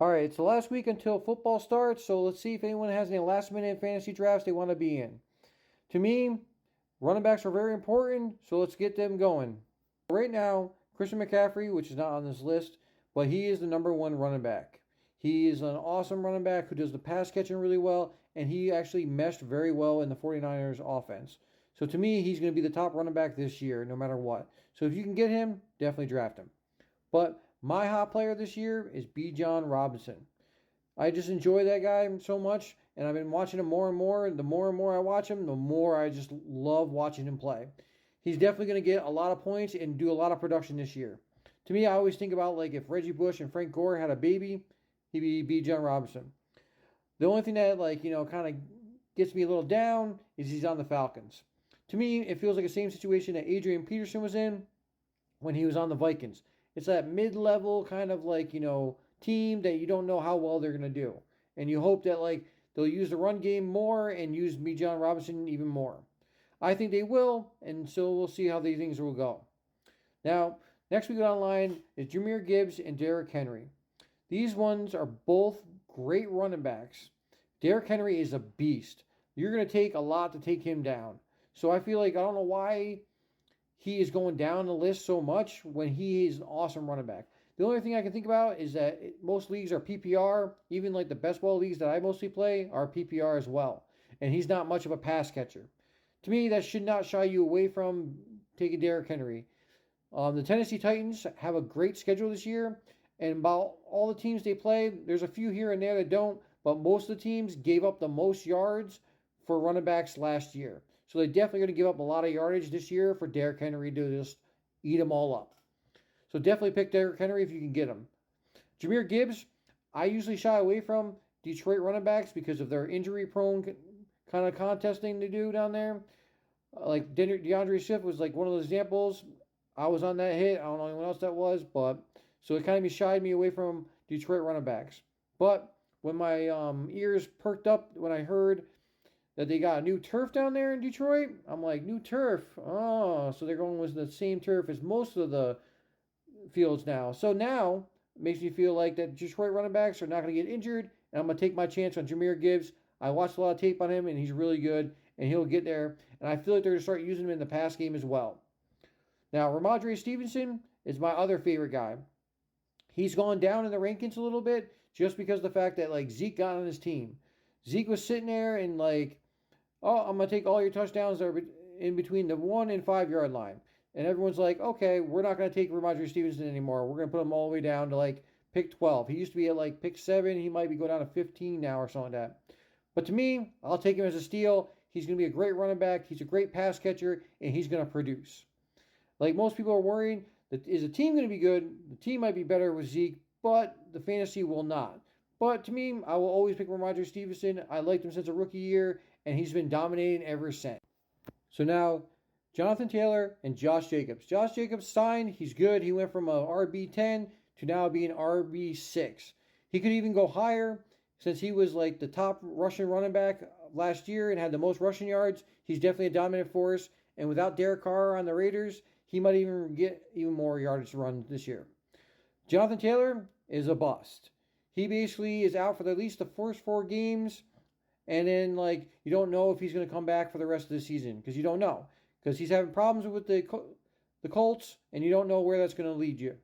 All right, it's the last week until football starts, so let's see if anyone has any last minute fantasy drafts they want to be in. To me, running backs are very important, so let's get them going. Right now, Christian McCaffrey, which is not on this list, but he is the number one running back. He is an awesome running back who does the pass catching really well, and he actually meshed very well in the 49ers offense. So to me, he's going to be the top running back this year, no matter what. So if you can get him, definitely draft him. But my hot player this year is Bijan Robinson. I just enjoy that guy so much, and I've been watching him more and more. And the more I watch him, the more I just love watching him play. He's definitely going to get a lot of points and do a lot of production this year. To me, I always think about like if Reggie Bush and Frank Gore had a baby, he'd be Bijan Robinson. The only thing that kind of gets me a little down is he's on the Falcons. To me, it feels like the same situation that Adrian Peterson was in when he was on the Vikings. It's that mid-level kind of team that you don't know how well they're going to do. And you hope that they'll use the run game more and use Bijan Robinson even more. I think they will, and so we'll see how these things will go. Now, next we go online is Jahmyr Gibbs and Derrick Henry. These ones are both great running backs. Derrick Henry is a beast. You're going to take a lot to take him down. So I feel like I don't know why he is going down the list so much when he is an awesome running back. The only thing I can think about is that most leagues are PPR. Even like the best ball leagues that I mostly play are PPR as well. And he's not much of a pass catcher. To me, that should not shy you away from taking Derrick Henry. The Tennessee Titans have a great schedule this year. And about all the teams they play, there's a few here and there that don't. But most of the teams gave up the most yards for running backs last year. So they're definitely going to give up a lot of yardage this year for Derrick Henry to just eat them all up. So definitely pick Derrick Henry if you can get him. Jahmyr Gibbs, I usually shy away from Detroit running backs because of their injury-prone kind of contesting they do down there. Like DeAndre Swift was like one of those examples. I was on that hit. I don't know anyone else that was, but so it kind of shied me away from Detroit running backs. But when my ears perked up when I heard that they got a new turf down there in Detroit, I'm like, new turf? Oh, so they're going with the same turf as most of the fields now. So now it makes me feel like that Detroit running backs are not going to get injured, and I'm going to take my chance on Jahmyr Gibbs. I watched a lot of tape on him, and he's really good, and he'll get there. And I feel like they're going to start using him in the pass game as well. Now, Ramondre Stevenson is my other favorite guy. He's gone down in the rankings a little bit just because of the fact that Zeke got on his team. Zeke was sitting there and oh, I'm going to take all your touchdowns that are in between the 1 and 5 yard line. And everyone's like, okay, we're not going to take Ramondre Stevenson anymore. We're going to put him all the way down to pick 12. He used to be at pick 7. He might be going down to 15 now or something like that. But to me, I'll take him as a steal. He's going to be a great running back. He's a great pass catcher, and he's going to produce. Like most people are worrying, is the team going to be good? The team might be better with Zeke, but the fantasy will not. But to me, I will always pick Ramondre Stevenson. I liked him since a rookie year, and he's been dominating ever since. So now, Jonathan Taylor and Josh Jacobs. Josh Jacobs signed. He's good. He went from a RB10 to now being RB6. He could even go higher since he was the top rushing running back last year and had the most rushing yards. He's definitely a dominant force. And without Derek Carr on the Raiders, he might even get even more yardage to run this year. Jonathan Taylor is a bust. He basically is out for at least the first 4 games. And then, you don't know if he's going to come back for the rest of the season because you don't know. Because he's having problems with the Colts, and you don't know where that's going to lead you.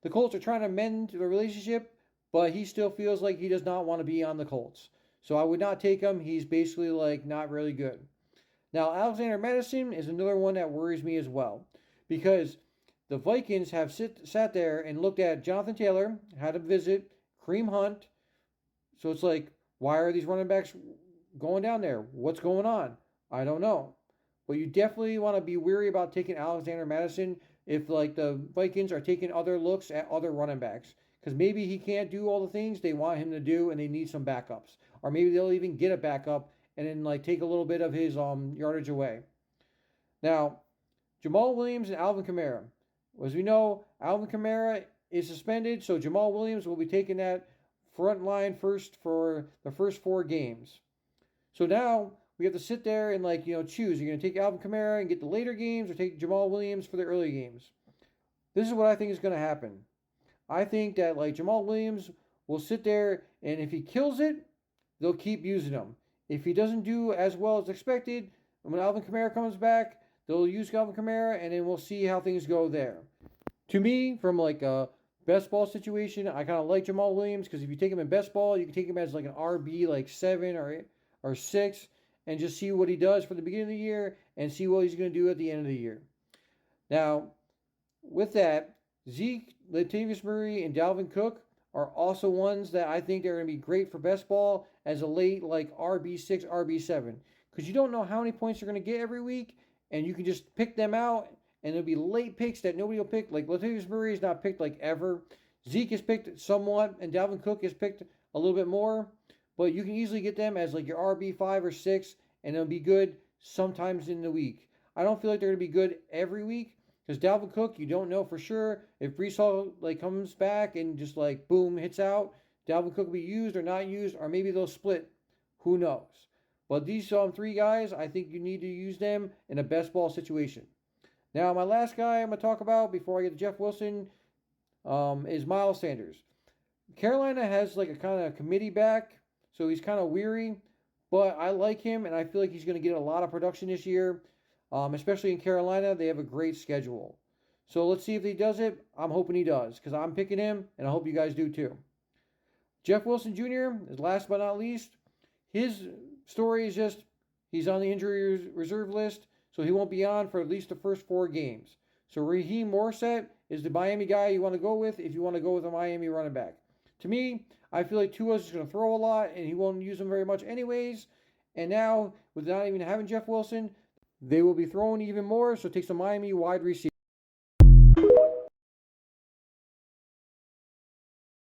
The Colts are trying to mend the relationship, but he still feels like he does not want to be on the Colts. So I would not take him. He's basically, not really good. Now, Alexander Madison is another one that worries me as well. Because the Vikings have sat there and looked at Jonathan Taylor, had a visit, Kareem Hunt. So it's why are these running backs going down there? What's going on? I don't know. But you definitely want to be wary about taking Alexander Madison if the Vikings are taking other looks at other running backs. Because maybe he can't do all the things they want him to do and they need some backups. Or maybe they'll even get a backup and then take a little bit of his yardage away. Now, Jamal Williams and Alvin Kamara. As we know, Alvin Kamara is suspended, so Jamal Williams will be taking that front line first for the first 4 games. So now we have to sit there and choose. You're going to take Alvin Kamara and get the later games or take Jamal Williams for the early games. This is what I think is going to happen. I think that Jamal Williams will sit there, and if he kills it, they'll keep using him. If he doesn't do as well as expected, when Alvin Kamara comes back, they'll use Alvin Kamara, and then we'll see how things go there. To me, from like a best ball situation, I kind of like Jamal Williams because if you take him in best ball, you can take him as like an RB like 7 or 6 and just see what he does for the beginning of the year and see what he's going to do at the end of the year. Now, with that, Zeke, Latavius Murray, and Dalvin Cook are also ones that I think they're going to be great for best ball as a late like RB6, RB7 because you don't know how many points you're going to get every week, and you can just pick them out, and there'll be late picks that nobody will pick. Like Latavius Murray is not picked like ever. Zeke is picked somewhat, and Dalvin Cook is picked a little bit more, but you can easily get them as like your RB5 or 6, and they'll be good sometimes in the week. I don't feel like they're going to be good every week because Dalvin Cook, you don't know for sure if Breece Hall like comes back and just like boom hits out. Dalvin Cook will be used or not used, or maybe they'll split. Who knows? But these 3 guys, I think you need to use them in a best ball situation. Now, my last guy I'm going to talk about before I get to Jeff Wilson is Miles Sanders. Carolina has like a kind of committee back, so he's kind of weary, but I like him, and I feel like he's going to get a lot of production this year, especially in Carolina. They have a great schedule. So let's see if he does it. I'm hoping he does because I'm picking him, and I hope you guys do too. Jeff Wilson Jr. is last but not least. His story is just he's on the injury reserve list, so he won't be on for at least the first 4 games. So Raheem Morset is the Miami guy you want to go with if you want to go with a Miami running back. To me, I feel like Tua's just going to throw a lot, and he won't use them very much anyways. And now, with not even having Jeff Wilson, they will be throwing even more, so it takes a Miami wide receiver.